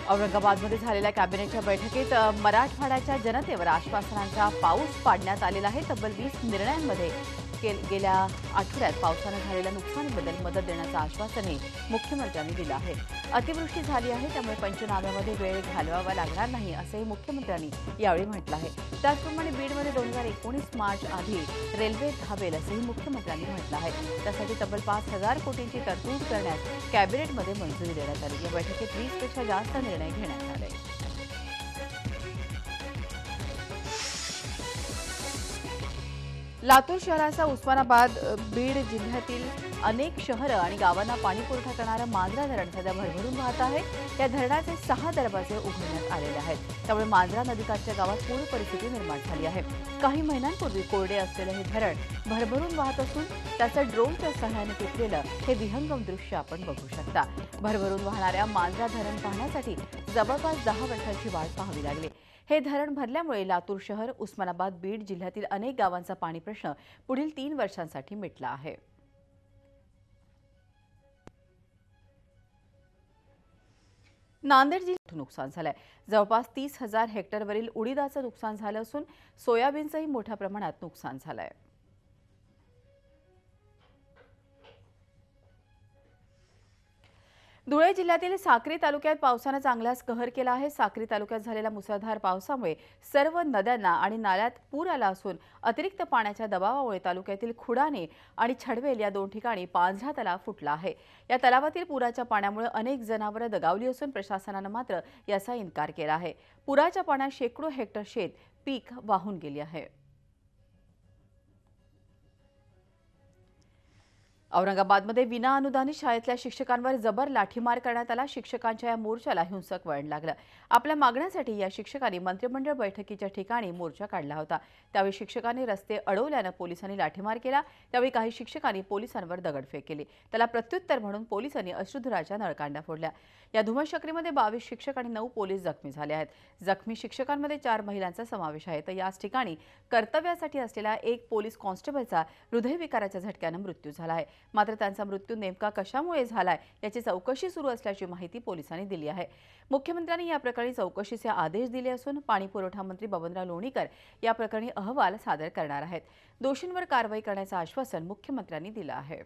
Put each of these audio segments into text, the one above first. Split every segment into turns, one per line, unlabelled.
औरंगाबादमध्ये झालेल्या कॅबिनेटच्या बैठकीत मराठवाड्याच्या जनतेवर आश्वासनांचा पाऊस पाडण्यात आलेला आहे। तब्बल 20 निर्णयांमध्ये गेल्या आठवड्यात पावसाने झालेल्या नुकसानीबद्दल मदत देण्याचं आश्वासनही मुख्यमंत्र्यांनी दिलं आहे। अतिवृष्टी झाली आहे त्यामुळे पंचनाम्यामध्ये वेळ घालवावा लागणार नाही असंही मुख्यमंत्र्यांनी यावेळी म्हटलं आहे। त्याचप्रमाणे बीडमध्ये 2019 मार्च आधी रेल्वे धावेल असंही मुख्यमंत्र्यांनी म्हटलं आहे। त्यासाठी तब्बल 5,000 कोटींची तरतूद करण्यास कॅबिनेटमध्ये मंजुरी देण्यात आली। या बैठकीत 20 पेक्षा जास्त निर्णय घेण्यात आले। लातूर शहरासह उस्मानाबाद बीड जिल्ह्यातील अनेक शहरं आणि गावांना पाणीपुरवठा करणारं मांजरा धरण सध्या भरभरून वाहत आहे। या धरणाचे 6 दरवाजे उघडण्यात आलेले आहेत। त्यामुळे मांजरा नदीकाठच्या गावात पूर परिस्थिती निर्माण झाली आहे। काही महिन्यांपूर्वी कोरडे असलेले हे धरण भरभरून वाहत असून त्याचं ड्रोनच्या सहाय्याने टिपलेलं हे विहंगम दृश्य आपण बघू शकता। भरभरून वाहणाऱ्या मांजरा धरण पाहण्यासाठी जवळपास 10 वर्षांची वाट पाहावी लागली। हे धरण भरल्यामुळे लातूर शहर, उस्मानाबाद, बीड जिल्ह्यातील अनेक गावांचा पाणी प्रश्न पुढील 3 वर्षांसाठी मिटला आहे। नांदेड जिल्ह्यात नुकसान झालंय। जवळपास 30,000 हेक्टरवरील उडीदाचं नुकसान झालं असून सोयाबीनचंही मोठ्या प्रमाणात नुकसान झालंय। धुळे जिल्ह्यातील साक्री तालुक्यात पावसाने चांगलाच कहर केला आहे। साक्री तालुक्यात झालेल्या मुसळधार पावसामुळे सर्व नद्यांना आणि नाल्यात पूर आला असून अतिरिक्त पाण्याच्या दबावामुळे तालुक्यातील खुडाणे आणि छडवेल या 2 ठिकाणी पांझरा तलाव फुटला आहे। या तलावातील पुराच्या पाण्यामुळे अनेक जनावरं दगावली असून प्रशासनाने मात्र याचा इन्कार केला आहे। पुराच्या पाण्यात शेकडो हेक्टर शेत पीक वाहून गेले आहे। औरंगाबादमध्ये विना अनुदानित शाळेतल्या शिक्षकांवर जबर लाठीमार करण्यात आला। शिक्षकांच्या या मोर्चाला हिंसक वळण लागलं। आपल्या मागण्यांसाठी या शिक्षकांनी मंत्रिमंडळ बैठकीच्या ठिकाणी मोर्चा काढला होता। त्यावेळी शिक्षकांनी रस्ते अडवल्यानं पोलिसांनी लाठीमार केला। त्यावेळी काही शिक्षकांनी पोलिसांवर दगडफेक केली। त्याला प्रत्युत्तर म्हणून पोलिसांनी अश्रुधुराच्या नळकांड्या फोडल्या। या धुमश्चक्रीमध्ये 22 शिक्षक आणि 9 पोलीस जखमी झाले आहेत। जखमी शिक्षकांमध्ये 4 महिलांचा समावेश आहे। तर याच ठिकाणी कर्तव्यासाठी असलेल्या एक पोलीस कॉन्स्टेबलचा हृदयविकाराच्या झटक्यानं मृत्यू झाला आहे। मात्र त्यांचा मृत्यू नेमका कशामुळे झालाय याची चौकशी सुरू असल्याची माहिती पोलिसांनी दिली आहे। मुख्यमंत्र्यांनी या प्रकरणी चौकशीचे आदेश दिले असून पाणीपुरवठा मंत्री बबनराव लोणीकर या प्रकरणी अहवाल सादर करणार आहेत। दोषींवर कारवाई करण्याचं आश्वासन मुख्यमंत्र्यांनी दिलं आहे।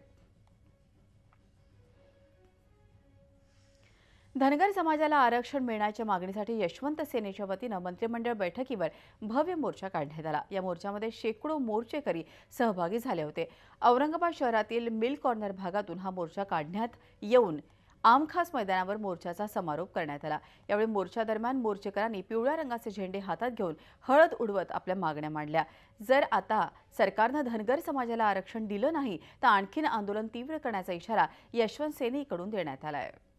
धनगर समाजाला आरक्षण मिळण्याच्या मागणीसाठी यशवंत सेनेच्या वतीनं मंत्रिमंडळ बैठकीवर भव्य मोर्चा काढण्यात आला। या मोर्चामध्ये शेकडो मोर्चेकरी सहभागी झाले होते। औरंगाबाद शहरातील मिल कॉर्नर भागातून हा मोर्चा काढण्यात येऊन आमखास मैदानावर मोर्चाचा समारोप करण्यात आला। यावेळी मोर्चा दरम्यान मोर्चेकरांनी पिवळ्या रंगाचे झेंडे हातात घेऊन हळद उडवत आपल्या मागण्या मांडल्या। जर आता सरकारनं धनगर समाजाला आरक्षण दिलं नाही तर आणखीन आंदोलन तीव्र करण्याचा इशारा यशवंत सेनेकडून देण्यात आला आहे।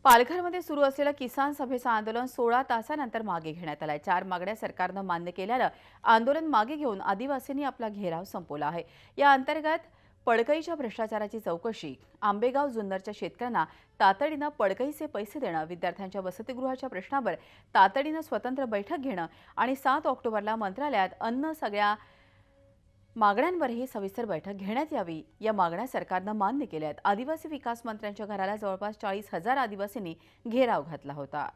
पालघरमध्ये सुरू असलेल्या किसान सभेचं आंदोलन 16 तासांनंतर मागे घेण्यात आलंय। 4 मागण्या सरकारनं मान्य केल्यानं आंदोलन मागे घेऊन आदिवासींनी आपला घेराव संपवला आहे। या अंतर्गत पडकईच्या भ्रष्टाचाराची चौकशी, आंबेगाव जुन्नरच्या शेतकऱ्यांना तातडीनं पडकईचे पैसे देणं, विद्यार्थ्यांच्या वसतिगृहाच्या प्रश्नावर तातडीनं स्वतंत्र बैठक घेणं आणि 7 ऑक्टोबरला मंत्रालयात अन्न सगळ्या मागण्यांवरही सविस्तर बैठक घेण्यात यावी या मागण्या सरकारनं मान्य केल्या आहेत। आदिवासी विकास मंत्र्यांच्या घराला जवळपास 40,000 आदिवासींनी घेराव घातला होता।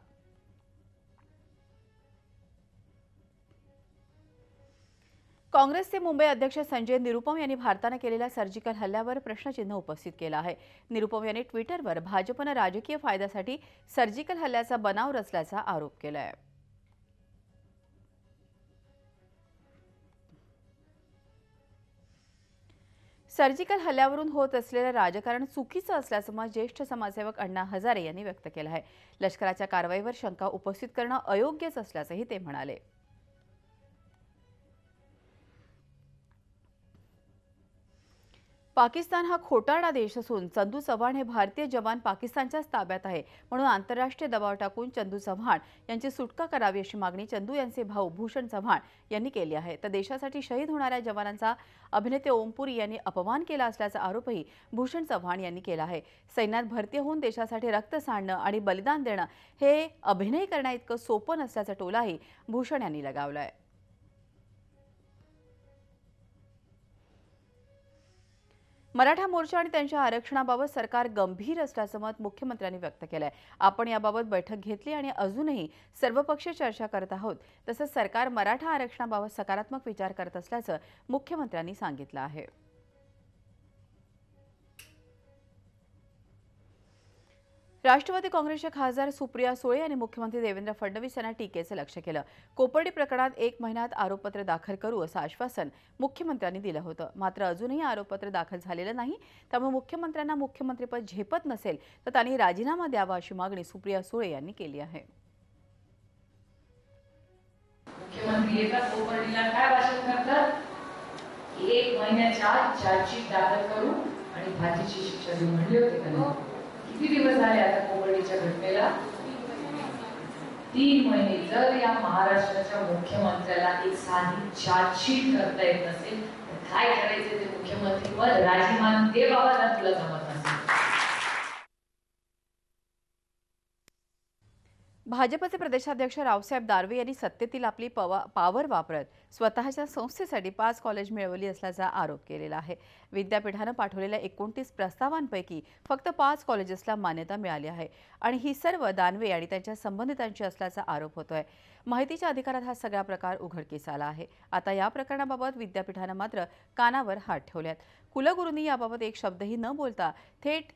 काँग्रेसचे मुंबई अध्यक्ष संजय निरुपम यांनी भारताने केलेल्या सर्जिकल हल्ल्यावर प्रश्नचिन्ह उपस्थित केलं आहे। निरुपम यांनी ट्विटरवर भाजपनं राजकीय फायद्यासाठी सर्जिकल हल्ल्याचा बनाव रचल्याचा आरोप केला आहे। सर्जिकल हल्ल्यावरून होत असलेलं राजकारण चुकीचं असल्याचं मत ज्येष्ठ समाजसेवक अण्णा हजारे यांनी व्यक्त केलं आहे। लष्कराच्या कारवाईवर शंका उपस्थित करणं अयोग्यच असल्याचंही ते म्हणाले। पाकिस्तान हा खोटारडा देश असून चंदू चव्हाण हे भारतीय जवान पाकिस्तानच्याच ताब्यात आहे, म्हणून आंतरराष्ट्रीय दबाव टाकून चंदू चव्हाण यांची सुटका करावी अशी मागणी चंदू यांचे भाऊ भूषण चव्हाण यांनी केली आहे। तर देशासाठी शहीद होणाऱ्या जवानांचा अभिनेते ओमपुरी यांनी अपमान केला असल्याचा आरोपही भूषण चव्हाण यांनी केला आहे। सैन्यात भरती होऊन देशासाठी रक्त सांडणं आणि बलिदान देणं हे अभिनय करण्याइतकं सोपं नसल्याचा टोलाही भूषण यांनी लगावलाय। मराठा मोर्चा आणि त्यांच्या आरक्षणाबाबत सरकार गंभीर असल्याचं मत मुख्यमंत्र्यांनी व्यक्त केलंय. आपण याबाबत बैठक घेतली आणि अजूनही सर्वपक्षीय चर्चा करत आहोत. तसंच सरकार मराठा आरक्षणाबाबत सकारात्मक विचार करत असल्याचं मुख्यमंत्र्यांनी सांगितलं आहे. राष्ट्रवादी काँग्रेसच्या खासदार सुप्रिया सुळे यांनी मुख्यमंत्री देवेंद्र फडणवीस यांना टीकेचं लक्ष्य केलं. कोपर्डी प्रकरणात 1 महिन्यात आरोपपत्र दाखल करू असं आश्वासन मुख्यमंत्र्यांनी दिलं होतं. मात्र अजूनही आरोपपत्र दाखल झालेलं नाही. त्यामुळे मुख्यमंत्र्यांना मुख्यमंत्रीपद झेपत नसेल तर त्यांनी राजीनामा द्यावा अशी मागणी सुप्रिया सुळे यांनी केली आहे.
मुख्यमंत्री येतात कोपर्डीला काय भाषण करतात? 1 महिन्याच्या आत चार्जशीट दाखल करू आणि फाशीची शिक्षा देऊ म्हणले होते का? किती दिवस झाले आता कोपर्डीच्या घटनेला? 3 महिने. जर या महाराष्ट्राच्या मुख्यमंत्र्याला एक साधी चार्जशीट करता येत नसेल तर काय करायचे? ते मुख्यमंत्री पद राजीनामा दे बाबा, ना तुला जमत नसेल.
भाजपचे प्रदेशाध्यक्ष रावसाहेब दानवे यांनी सत्तेतील आपली पॉवर वापरत स्वतःच्या संस्थेसाठी 5 कॉलेज मिळवली असल्याचा आरोप केलेला आहे. विद्यापीठानं पाठवलेल्या 29 प्रस्तावांपैकी फक्त 5 कॉलेजेसला मान्यता मिळाली आहे आणि ही सर्व दानवे आणि त्यांच्या संबंधितांची असल्याचा आरोप होतोय. माहितीच्या अधिकारात हा सगळा प्रकार उघडकीस आला आहे. आता या प्रकरणाबाबत विद्यापीठानं मात्र कानावर हात ठेवल्यात. कुलगुरूंनी याबाबत एक शब्दही न बोलता थेट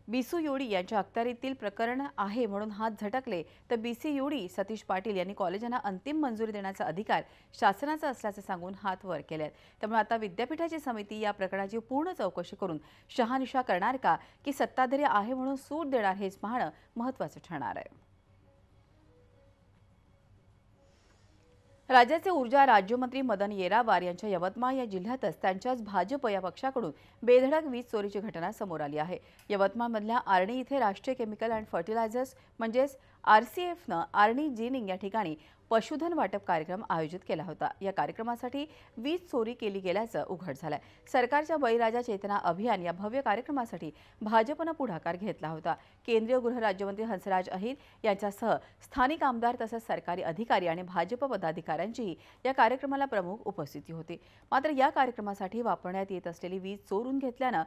बीसू योडी यांच्या अखत्यारीतील प्रकरण आहे म्हणून हात झटकले, तर बीसी योडी सतीश पाटील यांनी कॉलेजांना अंतिम मंजुरी देण्याचा अधिकार शासनाचा असल्याचे सांगून हात वर केलेत. त्यामुळे आता विद्यापीठाची समिती या प्रकरणाची पूर्ण चौकशी करून शहानिशा करणार का की सत्ताधारी आहे म्हणून सूट देणार हेच पाहणं महत्त्वाचं ठरणार आहे. राज्याचे ऊर्जा राज्यमंत्री मदन येरावार यांच्या यवतमाळ या जिल्ह्यातच त्यांच्याच भाजप या पक्षाकडून बेधडक वीज चोरीची घटना समोर आली आहे. यवतमाळमधल्या आर्णी इथे राष्ट्रीय केमिकल अँड फर्टिलायझर्स म्हणजेच RCFनं आर्णी जिनिंग या ठिकाणी पशुधन वाटप कार्यक्रम आयोजित केला होता. या कार्यक्रमासाठी वीज चोरी केली गेल्याचं उघड झालंय. सरकारच्या बळीराजा चेतना अभियान या भव्य कार्यक्रमासाठी भाजपनं पुढाकार घेतला होता. केंद्रीय गृहराज्यमंत्री हंसराज अहिर यांच्यासह स्थानिक आमदार तसंच सरकारी अधिकारी आणि भाजप पदाधिकाऱ्यांचीही या कार्यक्रमाला प्रमुख उपस्थिती होती. मात्र या कार्यक्रमासाठी वापरण्यात येत असलेली वीज चोरून घेतल्यानं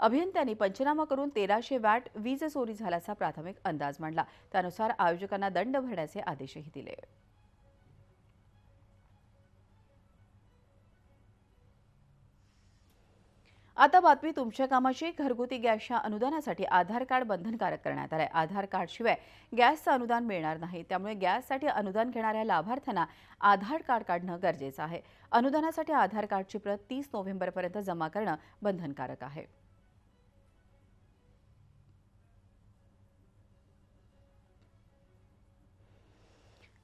अभियंत्यांनी पंचनामा करून 1300 वॅट वीज चोरी झाल्याचा प्राथमिक अंदाज मांडला. त्यानुसार आयोजकांना दंड भरण्याचे आदेशही दिले. आता बातमी तुमच्या कामाची. घरगुती गॅसच्या अनुदानासाठी आधार कार्ड बंधनकारक करण्यात आले. आधार कार्डशिवाय गॅसचं अनुदान मिळणार नाही. त्यामुळे गॅससाठी अनुदान घेणाऱ्या लाभार्थ्यांना आधार कार्ड काढणं गरजेचं आहे. अनुदानासाठी आधार कार्डची प्रत 30 नोव्हेंबरपर्यंत जमा करणं बंधनकारक आहे.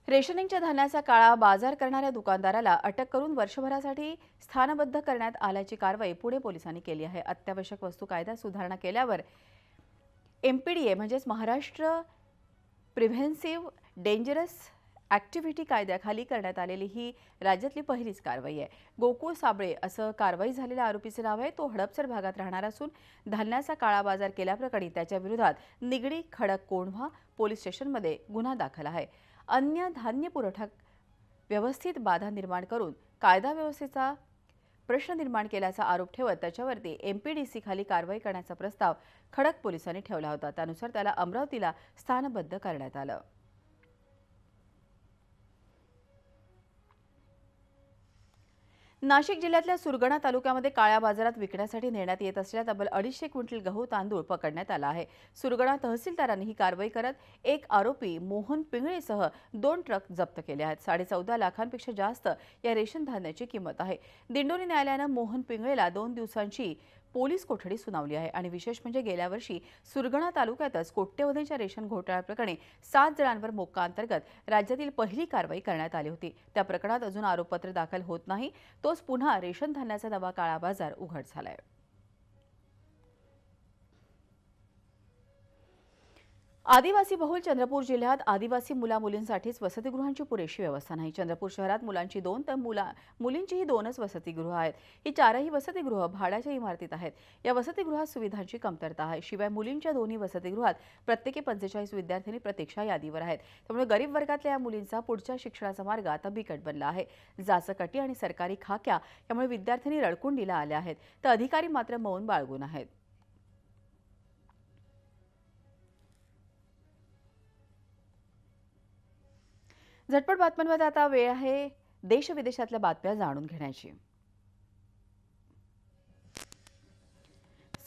रेशनिंगच्या धान्याचा काळा बाजार करणाऱ्या दुकानदाराला अटक करून वर्षभरासाठी स्थानबद्ध करण्यात आल्याची कारवाई पुणे पोलिसांनी केली आहे. अत्यावश्यक वस्तू कायद्यात सुधारणा केल्यावर MPDA म्हणजेच महाराष्ट्र प्रिव्हेन्सिव्ह डेंजरस ॲक्टिव्हिटी कायद्याखाली करण्यात आलेली ही राज्यातली पहिलीच कारवाई आहे. गोकुळ साबळे असं कारवाई झालेल्या आरोपीचे नाव आहे. तो हडपसर भागात राहणार असून धान्याचा काळा बाजार केल्याप्रकरणी त्याच्या विरोधात निगडी खडक कोंढवा पोलीस स्टेशनमध्ये गुन्हा दाखल आहे. अन्य धान्य पुरवठा व्यवस्थित बाधा निर्माण करून कायदा व्यवस्थेचा प्रश्न निर्माण केल्याचा आरोप ठेवत त्याच्यावरती MPDC खाली कारवाई करण्याचा प्रस्ताव खडक पोलिसांनी ठेवला होता. त्यानुसार त्याला अमरावतीला स्थानबद्ध करण्यात आलं. नाशिक जिल्ह्यातल्या सुरगणा तालुक्यामध्ये काळ्या बाजारात विकण्यासाठी नेण्यात येत असलेल्या तब्बल 250 क्विंटल गहू तांदूळ पकडण्यात आला आहे. सुरगणा तहसीलदारांनी ही कारवाई करत एक आरोपी मोहन पिंगळेसह 2 ट्रक जप्त केले आहेत. 14.5 लाखांपेक्षा जास्त या रेशन धान्याची किंमत आहे. दिंडोरी न्यायालयानं मोहन पिंगळेला 2 दिवसांची पोलीस कोठडी सुनावली आहे. आणि विशेष म्हणजे गेल्या वर्षी सुरगणा तालुक्यातच कोट्यवधींच्या रेशन घोटाळ्याप्रकरणी 7 जणांवर मोक्का अंतर्गत राज्यातील पहिली कारवाई करण्यात आली होती. त्या प्रकरणात अजून आरोपपत्र दाखल होत नाही. तोच पुन्हा रेशन धान्याचा नवा काळा बाजार उघड झालाय. आदिवासी बहुल चंद्रपूर जिल्ह्यात आदिवासी मुला-मुलींसाठीच वसतिगृहांची पुरेशी व्यवस्था नाही. चंद्रपूर शहरात मुलांची 2 तर मुलींचीही 2च वसतिगृह आहेत. ही चारही वसतिगृह भाड्याच्या इमारतीत आहेत. या वसतिगृहात सुविधांची कमतरता आहे. शिवाय मुलींच्या दोन्ही वसतिगृहात प्रत्येकी 45 विद्यार्थिनी प्रतीक्षा यादीवर आहेत. त्यामुळे गरीब वर्गातल्या या मुलींचा पुढच्या शिक्षणाचा मार्ग आता बिकट बनला आहे. जाचकटी आणि सरकारी खाक्या यामुळे विद्यार्थिनी रडकुंडीला आल्या आहेत, तर अधिकारी मात्र मौन बाळगून आहेत. झटपट बातम्यांमध्ये आता वेळ आहे देश विदेशातल्या बातम्या जाणून घेण्याची.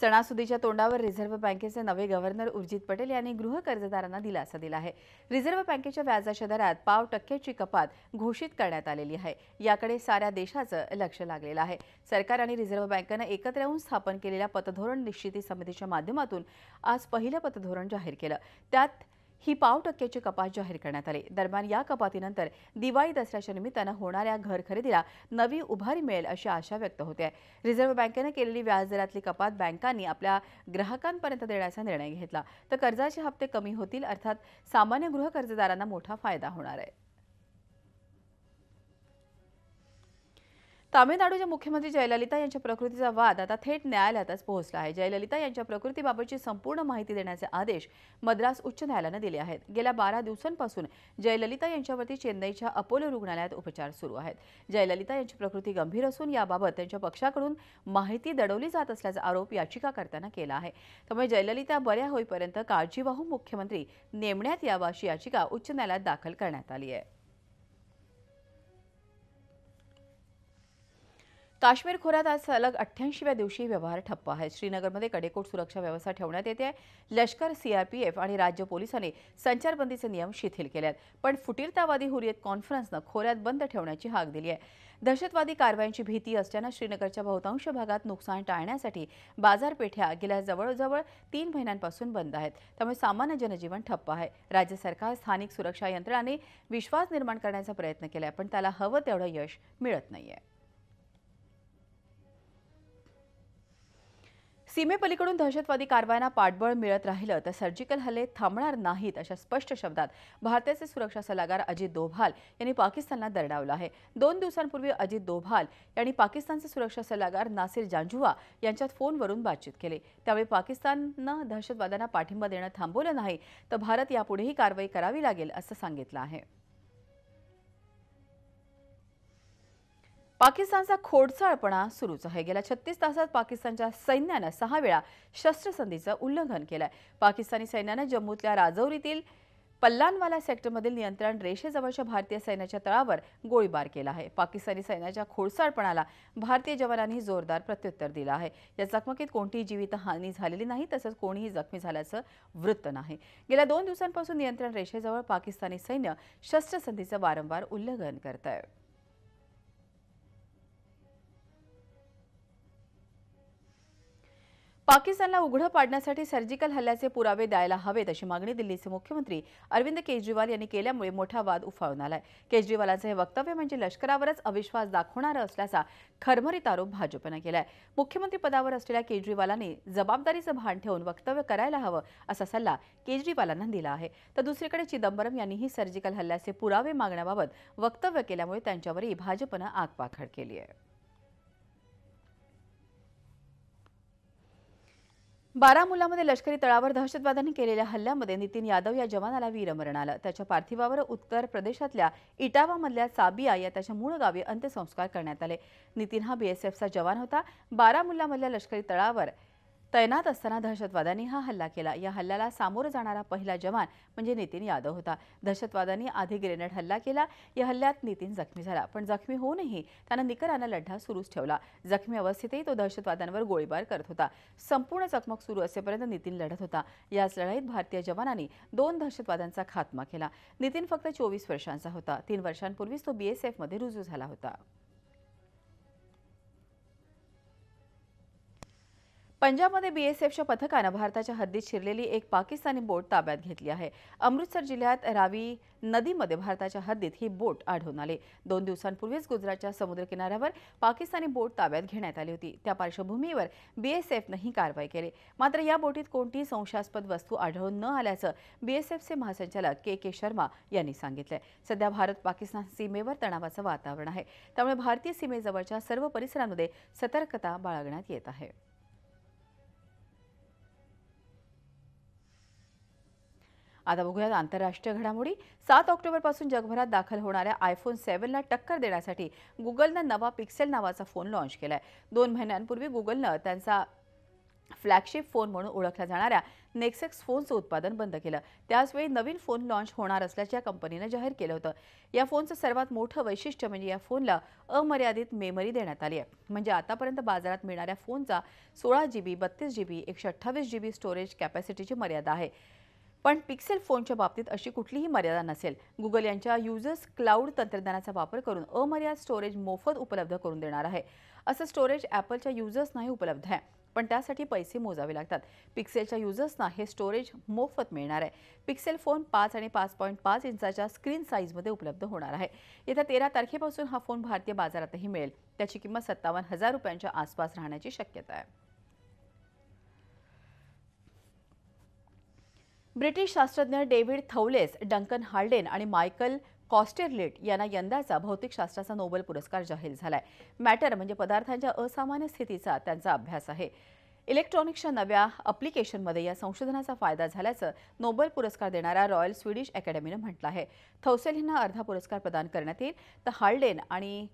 सणासुदीच्या तोंडावर रिझर्व्ह बँकेचे नवे गव्हर्नर उर्जित पटेल यांनी गृह कर्जदारांना दिलासा दिला आहे. रिझर्व्ह बँकेच्या व्याजाच्या दरात 0.5% कपात घोषित करण्यात आलेली आहे. याकडे साऱ्या देशाचं लक्ष लागलेलं आहे. सरकार आणि रिझर्व्ह बँकेनं एकत्र येऊन स्थापन केलेल्या पतधोरण निश्चिती समितीच्या माध्यमातून आज पहिलं पतधोरण जाहीर केलं. त्यात ही 0.5% कपात जाहीर करण्यात आली. दरम्यान या कपातीनंतर दिवाळी दसऱ्याच्या निमित्तानं होणाऱ्या घर खरेदीला नवी उभारी मिळेल अशी आशा व्यक्त होते आहे. रिझर्व्ह बँकेनं केलेली व्याजदरातली कपात बँकांनी आपल्या ग्राहकांपर्यंत देण्याचा निर्णय घेतला, तर कर्जाचे हप्ते कमी होतील. अर्थात सामान्य गृह कर्जदारांना मोठा फायदा होणार आहे. तामिळनाडूच्या मुख्यमंत्री जयललिता यांच्या प्रकृतीचा वाद आता थेट न्यायालयातच पोहोचला आहे. जयललिता यांच्या प्रकृतीबाबतची संपूर्ण माहिती देण्याचे आदेश मद्रास उच्च न्यायालयानं दिले आहेत. गेल्या 12 दिवसांपासून जयललिता यांच्यावरती चेन्नईच्या अपोलो रुग्णालयात उपचार सुरू आहेत. जयललिता यांची प्रकृती गंभीर असून याबाबत त्यांच्या पक्षाकडून माहिती दडवली जात असल्याचा आरोप याचिकाकर्त्यांना केला आहे. त्यामुळे जयललिता बऱ्या होईपर्यंत काळजीवाहू मुख्यमंत्री नेमण्यात यावा अशी याचिका उच्च न्यायालयात दाखल करण्यात आली आहे. काश्मीर खोऱ्यात आज सलग 88व्या दिवशी व्यवहार ठप्प आहेत. श्रीनगरमध्ये कडेकोट सुरक्षा व्यवस्था ठेवण्यात येते आहे. लष्कर, सीआरपीएफ आणि राज्य पोलिसांनी संचारबंदीचे नियम शिथिल केले आहेत. पण फुटीरतावादी हुरियत कॉन्फरन्सनं खोऱ्यात बंद ठेवण्याची हाक दिली आहे. दहशतवादी कारवायांची भीती असल्यानं श्रीनगरच्या बहुतांश भागात नुकसान टाळण्यासाठी बाजारपेठा गेल्या जवळजवळ 3 महिन्यांपासून बंद आहेत. त्यामुळे सामान्य जनजीवन ठप्प आहे. राज्य सरकार, स्थानिक सुरक्षा यंत्रणांनी विश्वास निर्माण करण्याचा प्रयत्न केलाय, पण त्याला हवं तेवढं यश मिळत नाहीये. सीमेपलीकडून दहशतवादी कारवायांना पाठबळ मिळत राहिलं तर सर्जिकल हल्ले थांबणार नाहीत अशा स्पष्ट शब्दात भारताचे सुरक्षा सल्लागार अजित डोभाल यांनी पाकिस्तानला दरडावलं आहे. 2 दिवसांपूर्वी अजित डोभाल यांनी पाकिस्तानचे सुरक्षा सल्लागार नासिर जांजुआ यांच्यात फोनवरून बातचीत केली. त्यावेळी पाकिस्ताननं दहशतवाद्यांना पाठिंबा देणं थांबवलं नाही तर भारत यापुढेही कारवाई करावी लागेल असं सांगितलं आहे. पाकिस्तानचा खोडसाळपणा सुरूच आहे. गेल्या 36 तासात पाकिस्तानच्या सैन्यानं 6 वेळा शस्त्रसंधीचं उल्लंघन केलंय. पाकिस्तानी सैन्यानं जम्मूतल्या राजौरीतील पल्लानवाला सेक्टरमधील नियंत्रण रेषेजवळच्या भारतीय सैन्याच्या तळावर गोळीबार केला आहे. पाकिस्तानी सैन्याच्या खोडसाळपणाला भारतीय जवानांनी जोरदार प्रत्युत्तर दिलं आहे. या चकमकीत कोणतीही जीवितहानी झालेली नाही, तसंच कोणीही जखमी झाल्याचं वृत्त नाही. गेल्या 2 दिवसांपासून नियंत्रण रेषेजवळ पाकिस्तानी सैन्य शस्त्रसंधीचं वारंवार उल्लंघन करत आहे. पाकिस्तानला उघडं पाडण्यासाठी सर्जिकल हल्ल्याचे पुरावे द्यायला हवेत अशी मागणी दिल्लीचे मुख्यमंत्री अरविंद केजरीवाल यांनी केल्यामुळे मोठा वाद उफाळून आलाय. केजरीवालांचं हे वक्तव्य म्हणजे लष्करावरच अविश्वास दाखवणारं असल्याचा खरमरीत आरोप भाजपनं केलाय. मुख्यमंत्री पदावर असलेल्या केजरीवालांनी जबाबदारीचं भान ठेवून वक्तव्य करायला हवं असा सल्ला केजरीवालांना दिला आहे. तर दुसरीकडे चिदंबरम यांनीही सर्जिकल हल्ल्याचे पुरावे मागण्याबाबत वक्तव्य केल्यामुळे त्यांच्यावरही भाजपनं आगपाखड केली आहे. बारामुल्लामध्ये लष्करी तळावर दहशतवाद्यांनी केलेल्या हल्ल्यामध्ये नितीन यादव या जवानाला वीरमरण आलं. त्याच्या पार्थिवावर उत्तर प्रदेशातल्या इटावामधल्या साबिया या त्याच्या मूळ गावी अंत्यसंस्कार करण्यात आले. नितीन हा बीएसएफचा जवान होता. बारामुल्लामधल्या लष्करी तळावर तैनात असताना दहशतवाद्यांनी हा हल्ला केला. या हल्ल्याला सामोरं जाणारा पहिला जवान म्हणजे नितीन यादव होता. दहशतवाद्यांनी आधी ग्रेनेड हल्ला केला. या हल्ल्यात नितीन जखमी झाला, पण जखमी होऊनही त्यानं निकरानं लढा सुरूच ठेवला. जखमी अवस्थेतही तो दहशतवाद्यांवर गोळीबार करत होता. संपूर्ण चकमक सुरू असेपर्यंत नितीन लढत होता. याच लढाईत भारतीय जवानांनी 2 दहशतवाद्यांचा खात्मा केला. नितीन फक्त 24 वर्षांचा होता. 3 वर्षांपूर्वीच तो बीएसएफमध्ये रुजू झाला होता. पंजाबमध्ये बीएसएफच्या पथकानं भारताच्या हद्दीत शिरलेली एक पाकिस्तानी बोट ताब्यात घेतली आहे. अमृतसर जिल्ह्यात रावी नदीमध्ये भारताच्या हद्दीत ही बोट आढळून आली. 2 दिवसांपूर्वीच गुजरातच्या समुद्रकिनाऱ्यावर पाकिस्तानी बोट ताब्यात घेण्यात आली होती. त्या पार्श्वभूमीवर बीएसएफनं ही कारवाई केली. मात्र या बोटीत कोणतीही संशयास्पद वस्तू आढळून न आल्याचं बीएसएफचे महासंचालक के शर्मा यांनी सांगितलंय. सध्या भारत-पाकिस्तान सीमेवर तणावाचं वातावरण आहे. त्यामुळे भारतीय सीमेजवळच्या सर्व परिसरांमध्ये सतर्कता बाळगण्यात येत आहे. आता बघूयात आंतरराष्ट्रीय घडामोडी. 7 ऑक्टोबरपासून जगभरात दाखल होणाऱ्या आयफोन 7ला टक्कर देण्यासाठी गुगलनं नवा पिक्सेल नावाचा फोन लॉन्च केलाय. 2 महिन्यांपूर्वी गुगलनं त्यांचा फ्लॅगशिप फोन म्हणून ओळखल्या जाणाऱ्या नेक्सस फोनचं उत्पादन बंद केलं. त्याचवेळी नवीन फोन लॉन्च होणार असल्याचं या कंपनीनं जाहीर केलं होतं. या फोनचं सर्वात मोठं वैशिष्ट्य म्हणजे या फोनला अमर्यादित मेमरी देण्यात आली आहे. म्हणजे आतापर्यंत बाजारात मिळणाऱ्या फोनचा 16 GB, 32 GB, 128 GB स्टोरेज कॅपॅसिटीची मर्यादा आहे. पण पिक्सेल फोनच्या बाबतीत अशी कुठलीही मर्यादा नसेल. गुगल यांच्या युजर्स क्लाउड तंत्रज्ञानाचा वापर करून अमर्यादित स्टोरेज मोफत उपलब्ध करून देणार आहे. असं स्टोरेज ॲपलच्या युजर्सनाही उपलब्ध आहे, पण त्यासाठी पैसे मोजावे लागतात. पिक्सेलच्या युजर्सना हे स्टोरेज मोफत मिळणार आहे. पिक्सेल फोन 5 आणि 5.5 इंचाच्या स्क्रीन साईजमध्ये उपलब्ध होणार आहे. येत्या 13 तारखेपासून हा फोन भारतीय बाजारातही मिळेल. त्याची किंमत 57,000 रुपयांच्या आसपास राहण्याची शक्यता आहे. ब्रिटिश शास्त्रज्ञ डेव्हिड थौलेस, डंकन हाल्डेन आणि मायकल कॉस्टेरलेट यांना यंदाचा भौतिकशास्त्राचा नोबेल पुरस्कार जाहीर झालाय. मॅटर म्हणजे पदार्थांच्या असामान्य स्थितीचा त्यांचा अभ्यास आहे. इलेक्ट्रॉनिक्सच्या नव्या ॲप्लिकेशनमध्ये या संशोधनाचा फायदा झाल्याचं नोबेल पुरस्कार देणाऱ्या रॉयल स्वीडिश अकॅडमीनं म्हटलं आहे. थौसेल यांना अर्धा पुरस्कार प्रदान करण्यात येईल, तर हाल्डेन आणि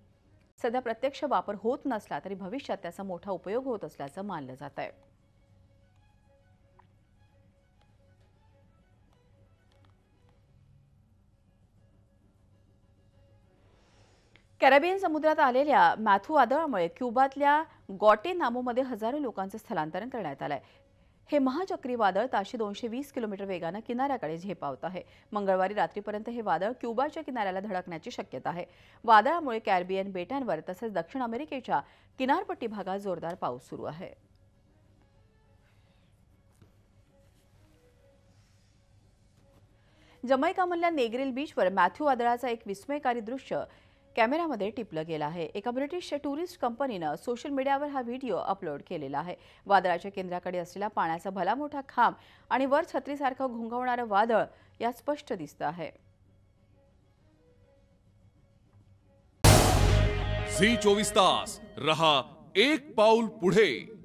सध्या प्रत्यक्ष वापर होत नसला तरी भविष्यात त्याचा मोठा उपयोग होत असल्याचं मानलं जात आहे. कॅरेबियन समुद्रात आलेल्या मॅथ्यू वादळामुळे क्युबातल्या ग्वाटेमालामध्ये हजारो लोकांचं स्थलांतरण करण्यात आलंय. हे महाचक्रीवादळ ताशी 220 किलोमीटर वेगानं किनाऱ्याकडे झेपावत आहे. मंगळवारी रात्रीपर्यंत हे वादळ क्युबाच्या किनाऱ्याला धडकण्याची शक्यता आहे. वादळामुळे कॅरेबियन बेटांवर तसंच दक्षिण अमेरिकेच्या किनारपट्टी भागात जोरदार पाऊस सुरू आहे. जमैकामधल्या नेग्रिल बीचवर मॅथ्यू वादळाचं एक विस्मयकारी दृश्य कॅमेऱ्यामध्ये टिपलं गेलं आहे. एका ब्रिटिश टुरिस्ट कंपनीनं सोशल मीडियावर हा व्हिडिओ अपलोड केलेला आहे. वादळाच्या केंद्राकडे असलेला पाण्याचा भला मोठा खांब आणि वर छत्रीसारखं घुंगवणारं वादळ यात स्पष्ट दिसतं आहे.
झी 24 तास रहा एक पाऊल पुढे.